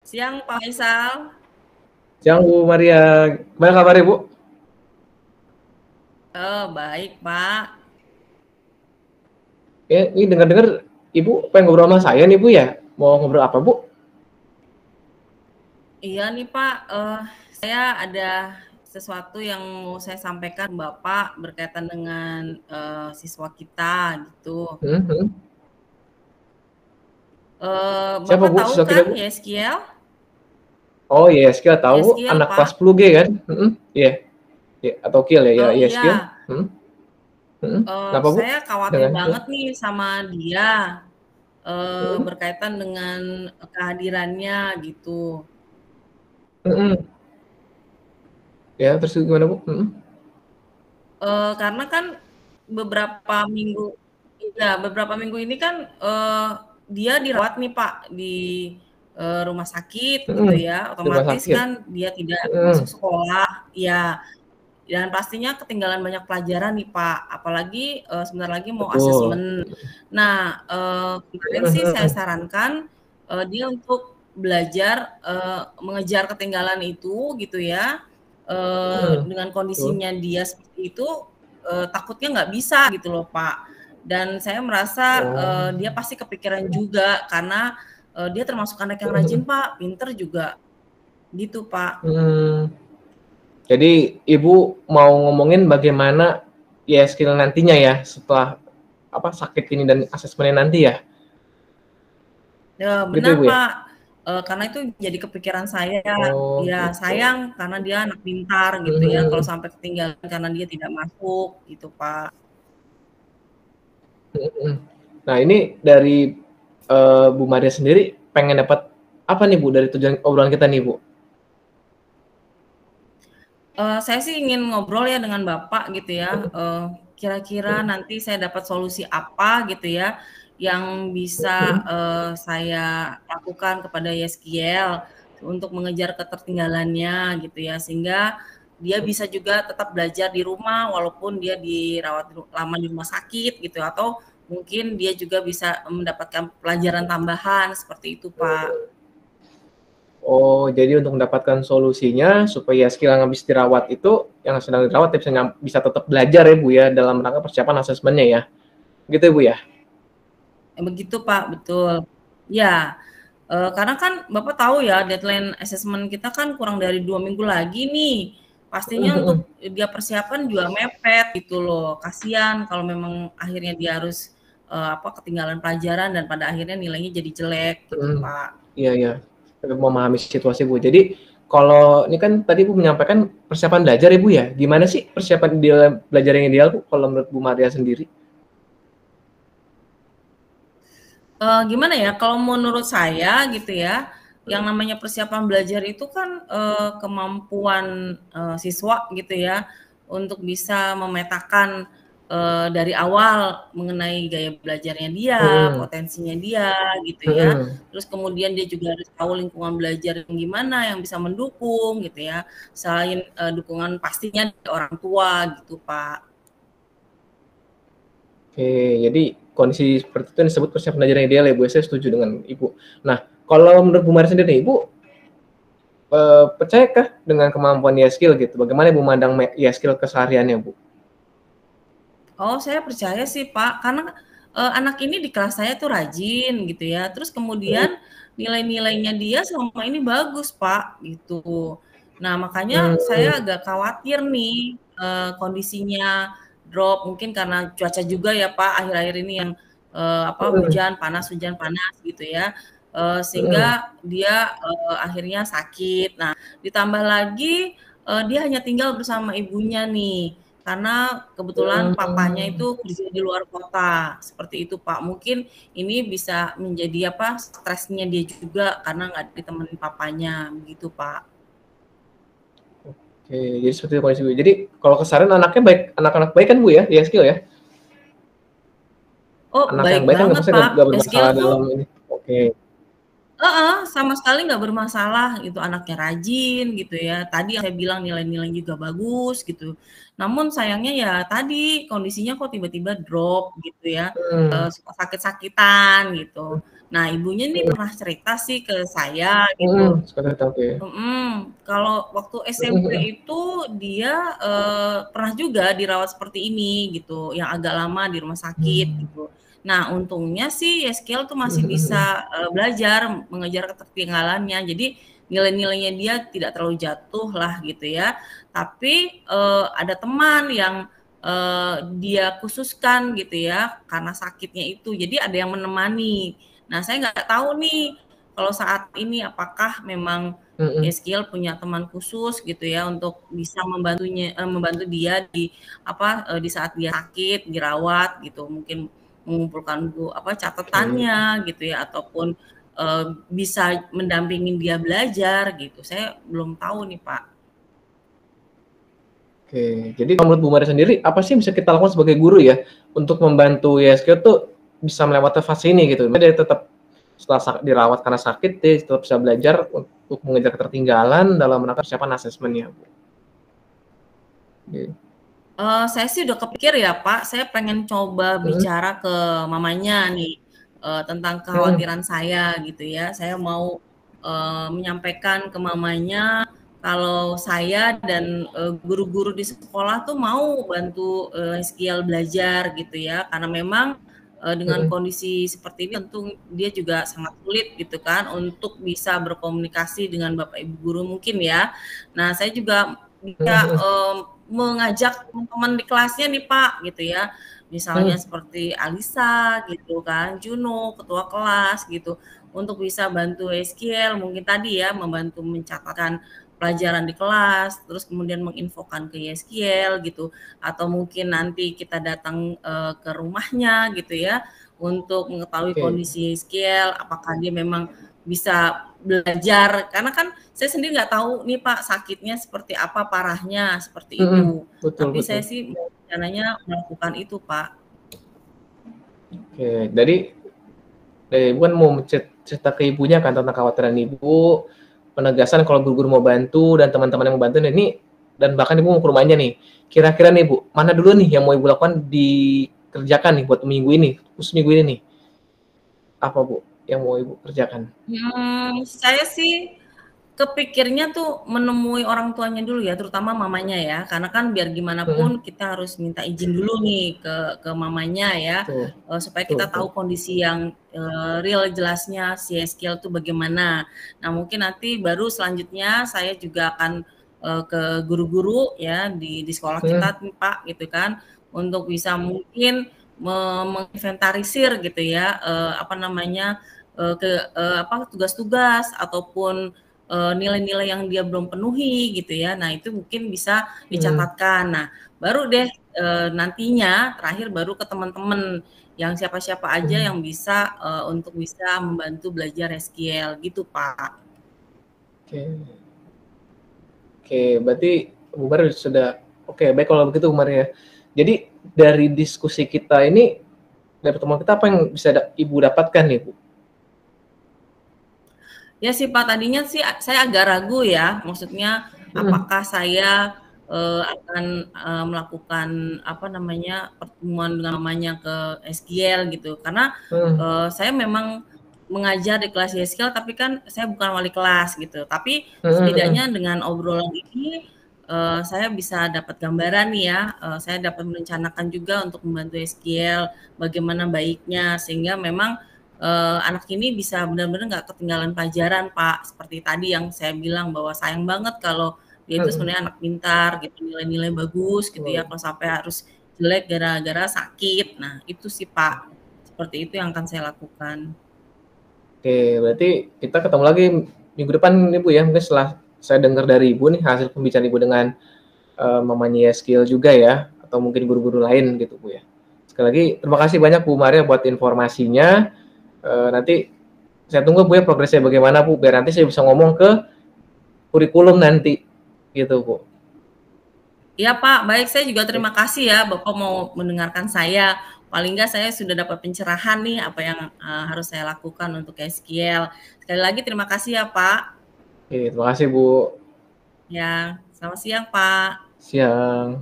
Siang Pak Faisal. Siang Bu Maria, gimana kabarnya Bu? Baik Pak. Ya, ini dengar-dengar Ibu pengen ngobrol sama saya nih Bu ya. Mau ngobrol apa Bu? Iya nih Pak, saya ada sesuatu yang mau saya sampaikan Bapak berkaitan dengan siswa kita gitu. Hmm, hmm. Siapa Bapak Bu tahu siswa kita kan Bu? Yeskiel? Oh iya, Skill tahu Bu, Yeskiel anak kelas Pak. 10G kan? Iya, iya, atau Kiel ya, Oh iya iya, Skill. Kenapa Bu? saya khawatir Dengan Kiel? banget nih sama dia Hmm, berkaitan dengan kehadirannya gitu. hmm. Ya, terus gimana Bu? Karena kan beberapa minggu beberapa minggu ini kan, dia dirawat nih Pak di, rumah sakit gitu Hmm. ya, Di rumah otomatis sakit. kan dia tidak Hmm. masuk sekolah ya, dan pastinya ketinggalan banyak pelajaran nih Pak, apalagi, sebentar lagi mau Betul. asesmen. Nah, kemarin sih saya Hmm. sarankan, dia untuk belajar, mengejar ketinggalan itu gitu ya, dengan Betul. kondisinya dia seperti itu, takutnya nggak bisa gitu loh Pak. Dan saya merasa, Oh. dia pasti kepikiran juga karena, dia termasuk anak yang rajin Hmm. Pak, pinter juga, gitu Pak. Hmm. Jadi Ibu mau ngomongin bagaimana ya skill nantinya ya setelah apa sakit ini dan asesmennya nanti ya? Gitu Benar Ibu ya? Pak, karena itu jadi kepikiran saya, Oh ya gitu. sayang karena dia anak pintar gitu ya, kalau Mhm, sampai ketinggalan karena dia tidak masuk gitu Pak. mhm. Nah ini dari, Bu Maria sendiri pengen dapat apa nih Bu dari tujuan obrolan kita nih Bu? Saya sih ingin ngobrol ya dengan Bapak gitu ya, Mhm, kira-kira mhm, nanti saya dapat solusi apa gitu ya, yang bisa, mhm. saya lakukan kepada Yeskiel untuk mengejar ketertinggalannya gitu ya, sehingga dia bisa juga tetap belajar di rumah walaupun dia dirawat lama di rumah sakit gitu, atau mungkin dia juga bisa mendapatkan pelajaran tambahan seperti itu, Pak. Oh jadi untuk mendapatkan solusinya supaya skill yang habis dirawat itu yang sedang dirawat ya bisa tetap belajar ya Bu ya dalam rangka persiapan asesmennya ya? Gitu ya Bu ya? Begitu, Pak, betul. Ya, karena kan Bapak tahu ya deadline assessment kita kan kurang dari 2 minggu lagi nih. Mhm, Pastinya untuk mhm. dia persiapan juga mepet gitu loh. Kasihan kalau memang akhirnya dia harus, ketinggalan pelajaran dan pada akhirnya nilainya jadi jelek gitu, Mhm. Pak. Iya iya, memahami situasi, Bu. Jadi, kalau ini kan tadi Bu menyampaikan persiapan belajar ya, Bu, ya. Gimana sih persiapan ideal belajar yang ideal, Bu, kalau menurut Bu Maria sendiri? Gimana ya, kalau menurut saya gitu ya, yang namanya persiapan belajar itu kan, kemampuan, siswa gitu ya, untuk bisa memetakan, dari awal mengenai gaya belajarnya dia, Mhm, potensinya dia gitu ya. mhm. Terus kemudian dia juga harus tahu lingkungan belajar yang gimana yang bisa mendukung gitu ya, selain, dukungan pastinya dari orang tua gitu, Pak. Oke, jadi kondisi seperti itu yang disebut persiapan belajar yang ideal ya, Bu, ya, saya setuju dengan Ibu. Nah, kalau menurut Bu Maria sendiri nih, Ibu, percayakah dengan kemampuan Yeskiel gitu? Bagaimana Ibu memandang Yeskiel kesehariannya, Bu? Oh, saya percaya sih, Pak, karena, anak ini di kelas saya tuh rajin gitu ya, terus Mhm, kemudian nilai-nilainya dia selama ini bagus, Pak, gitu. Nah, makanya saya mmm, agak khawatir nih, kondisinya drop, mungkin karena cuaca juga ya, Pak, akhir-akhir ini yang, mhm, hujan panas gitu ya, sehingga mhm, dia, akhirnya sakit. Nah, ditambah lagi, dia hanya tinggal bersama ibunya nih. Karena kebetulan papanya mmm. itu kerja di luar kota, seperti itu, Pak. Mungkin ini bisa menjadi stresnya dia juga karena nggak ditemenin papanya, begitu, Pak. Oke, jadi seperti itu kondisi Bu. Jadi kalau keseharian anaknya baik anak-anak baik kan Bu ya, di skill ya? Oh, Anak yang baik baik kan banget, maksudnya Pak. nggak Skill bermasalah tuh dalam ini. Oke. sama sekali nggak bermasalah gitu, anaknya rajin gitu ya. Tadi yang saya bilang nilai-nilai juga bagus gitu. Namun sayangnya ya tadi kondisinya kok tiba-tiba drop gitu ya, Mhm, suka sakit-sakitan gitu. Nah, ibunya nih Mhm. pernah cerita sih ke saya gitu. Sekedar tahu ya. Kalau waktu Mhm SMP mhm. itu dia, pernah juga dirawat seperti ini gitu, yang agak lama di rumah sakit Mmm. gitu. Nah, untungnya sih Yeskiel tuh masih Mhm mhm. bisa, belajar, mengejar ketertinggalannya. Jadi nilai-nilainya dia tidak terlalu jatuh lah gitu ya. Tapi, ada teman yang, dia khususkan gitu ya, karena sakitnya itu. Jadi ada yang menemani. Nah, saya nggak tahu nih kalau saat ini apakah memang Mhm. Yeskiel punya teman khusus gitu ya untuk bisa membantu dia di di saat dia sakit, dirawat gitu, mungkin mengumpulkan Oke. catatannya gitu ya ataupun, bisa mendampingin dia belajar gitu. Saya belum tahu nih, Pak. Oke, jadi kalau menurut Bu Mari sendiri, apa sih yang bisa kita lakukan sebagai guru ya, untuk membantu YSK tuh bisa melewati fase ini gitu? Dia tetap setelah dirawat karena sakit, dia tetap bisa belajar untuk mengejar ketertinggalan dalam rangka persiapan asesmennya, Bu. Oke. Saya sih udah kepikir ya, Pak, saya pengen coba Mhm, bicara ke mamanya nih, tentang mhm, kekhawatiran saya gitu ya. Saya mau, menyampaikan ke mamanya kalau saya dan, guru-guru di sekolah tuh mau bantu, Skiel belajar gitu ya. Karena memang, dengan mhm, kondisi seperti ini tentu dia juga sangat sulit gitu kan untuk bisa berkomunikasi dengan bapak ibu guru mungkin ya. Nah, saya juga mhm bisa, mhm, mengajak teman-teman di kelasnya nih, Pak, gitu ya. Misalnya mhm, seperti Alisa gitu kan, Juno, ketua kelas gitu, untuk bisa bantu Eskiel mungkin tadi ya, membantu mencatatkan pelajaran di kelas, terus kemudian menginfokan ke Yeskiel gitu, atau mungkin nanti kita datang, ke rumahnya gitu ya, untuk mengetahui oke. kondisi Yeskiel, apakah dia memang bisa belajar, karena kan saya sendiri nggak tahu nih Pak sakitnya seperti apa, parahnya seperti Mhm, itu. betul Tapi saya betul. sih rencananya melakukan itu Pak. Oke, jadi Ibu kan mau cerita ke ibunya kan tentang kekhawatiran Ibu, penegasan kalau guru-guru mau bantu dan teman-teman yang mau bantu, nah ini dan bahkan Ibu mau ke rumahnya nih. Kira-kira nih Bu, mana dulu nih yang mau Ibu lakukan dikerjakan nih buat minggu ini, khusus minggu ini nih? Apa Bu yang mau Ibu kerjakan? Saya sih kepikirnya tuh menemui orang tuanya dulu ya, terutama mamanya ya, karena kan biar gimana Mhm, pun kita harus minta izin dulu nih ke mamanya ya, betul, supaya betul kita betul. tahu kondisi yang, real jelasnya si Eskiel tuh bagaimana. Nah mungkin nanti baru selanjutnya saya juga akan, ke guru-guru ya di sekolah Mhm, kita nih Pak, gitu kan, untuk bisa mungkin menginventarisir gitu ya, tugas-tugas ataupun nilai-nilai yang dia belum penuhi gitu ya. Nah, itu mungkin bisa mhm, dicatatkan. Nah, baru deh nantinya terakhir baru ke teman-teman yang siapa-siapa aja mhm, yang bisa untuk bisa membantu belajar SQL gitu, Pak. oke. Oke, berarti Bu Mari sudah oke, baik kalau begitu Bu Mari ya. Jadi dari diskusi kita ini, dari pertemuan kita apa yang bisa Ibu dapatkan nih Bu? Ya sih Pak, tadinya sih saya agak ragu ya, maksudnya Mhm, apakah saya akan melakukan pertemuan dengan mamanya ke SGL gitu, karena mhm, saya memang mengajar di kelas SGL, tapi kan saya bukan wali kelas gitu. Tapi mhm mhm. setidaknya dengan obrolan ini saya bisa dapat gambaran nih ya, saya dapat merencanakan juga untuk membantu SGL bagaimana baiknya, sehingga memang anak ini bisa benar-benar nggak ketinggalan pelajaran, Pak. Seperti tadi yang saya bilang bahwa sayang banget kalau dia itu Mhm, sebenarnya anak pintar gitu, nilai-nilai bagus gitu ya, betul. kalau sampai harus jelek gara-gara sakit. Nah, itu sih, Pak. Seperti itu yang akan saya lakukan. Oke, berarti kita ketemu lagi minggu depan nih Bu ya, mungkin setelah saya dengar dari Ibu nih hasil pembicaraan Ibu dengan, mamanya Skill juga ya, atau mungkin guru-guru lain gitu Bu ya. Sekali lagi terima kasih banyak Bu Maria buat informasinya, nanti saya tunggu Bu ya progresnya bagaimana Bu, biar nanti saya bisa ngomong ke kurikulum nanti, gitu Bu. Iya, Pak. Baik, saya juga terima kasih ya Bapak mau mendengarkan saya. Paling nggak saya sudah dapat pencerahan nih apa yang harus saya lakukan untuk SQL. Sekali lagi terima kasih ya, Pak. Oke, terima kasih Bu. Ya, selamat siang, Pak. Siang.